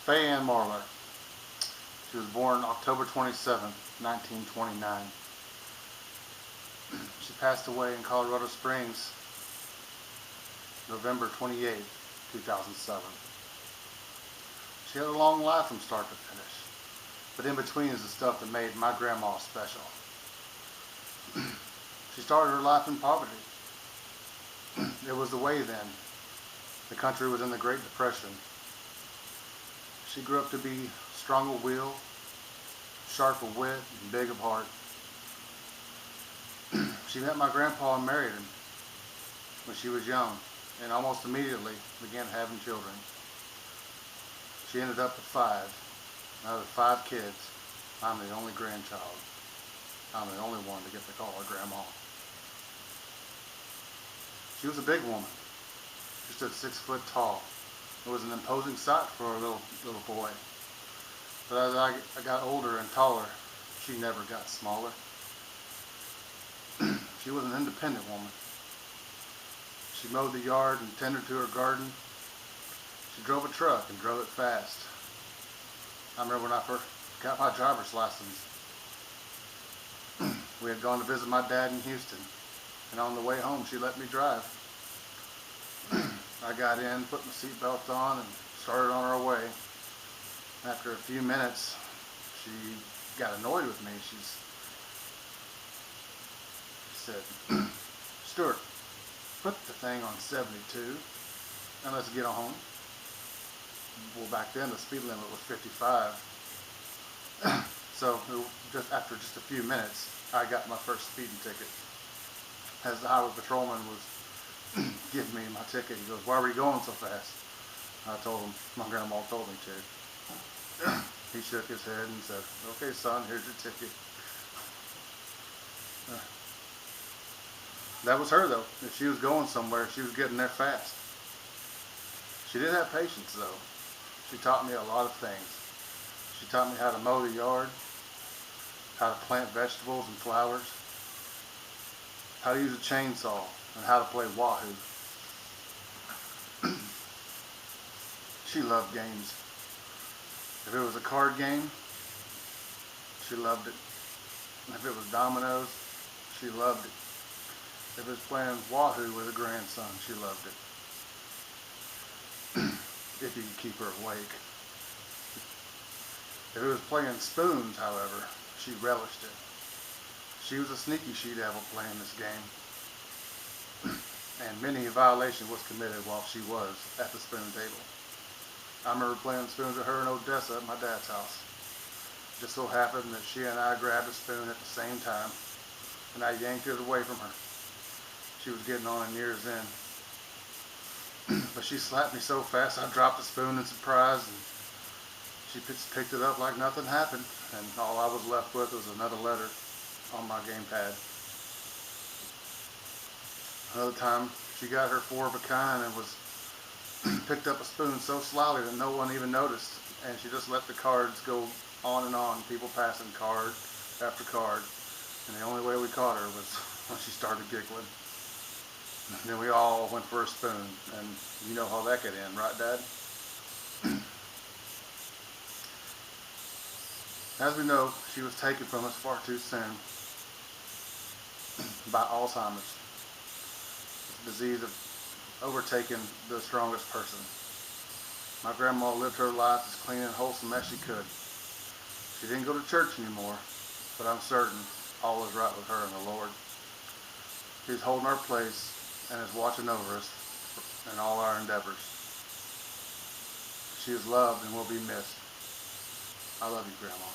Faye Ann Marler. She was born October 27, 1929. She passed away in Colorado Springs November 28, 2007. She had a long life from start to finish, but in between is the stuff that made my grandma special. She started her life in poverty. It was the way then. The country was in the Great Depression. She grew up to be strong of will, sharp of wit, and big of heart. She met my grandpa and married him when she was young, and almost immediately began having children. She ended up with 5. Out of 5 kids, I'm the only grandchild. I'm the only one to get to call her grandma. She was a big woman. She stood 6 foot tall. It was an imposing sight for a little boy. But as I got older and taller, she never got smaller. She was an independent woman. She mowed the yard and tended to her garden. She drove a truck and drove it fast. I remember when I first got my driver's license. We had gone to visit my dad in Houston, and on the way home she let me drive. I got in, put my seatbelt on, and started on our way. After a few minutes, she got annoyed with me. She said, "Stuart, put the thing on 72 and let's get home." Well, back then the speed limit was 55. So after just a few minutes, I got my first speeding ticket. As the highway patrolman was giving me my ticket, he goes, "Why were you going so fast?" I told him my grandma told me to. He shook his head and said, "Okay, son, here's your ticket." That was her, though. If she was going somewhere, she was getting there fast. She did have patience, though. She taught me a lot of things. She taught me how to mow the yard, how to plant vegetables and flowers, how to use a chainsaw, and how to play wahoo. She loved games. If it was a card game, she loved it. If it was dominoes, she loved it. If it was playing wahoo with a grandson, she loved it. If you could keep her awake. If it was playing spoons, however, she relished it. She was a sneaky she-devil playing this game. And many a violation was committed while she was at the spoon table. I remember playing spoons with her in Odessa at my dad's house. It just so happened that she and I grabbed a spoon at the same time, and I yanked it away from her. She was getting on in years then. But she slapped me so fast I dropped the spoon in surprise, and she picked it up like nothing happened, and all I was left with was another letter on my gamepad. Another time, she got her 4 of a kind and was picked up a spoon so slyly that no one even noticed, and she just let the cards go on and on, people passing card after card, and the only way we caught her was when she started giggling. And then we all went for a spoon, and you know how that could end, right, Dad? As we know, she was taken from us far too soon by Alzheimer's, a disease of overtaken the strongest person. My grandma lived her life as clean and wholesome as she could. She didn't go to church anymore, but I'm certain all is right with her and the Lord. He's holding our place and is watching over us in all our endeavors. She is loved and will be missed. I love you, Grandma.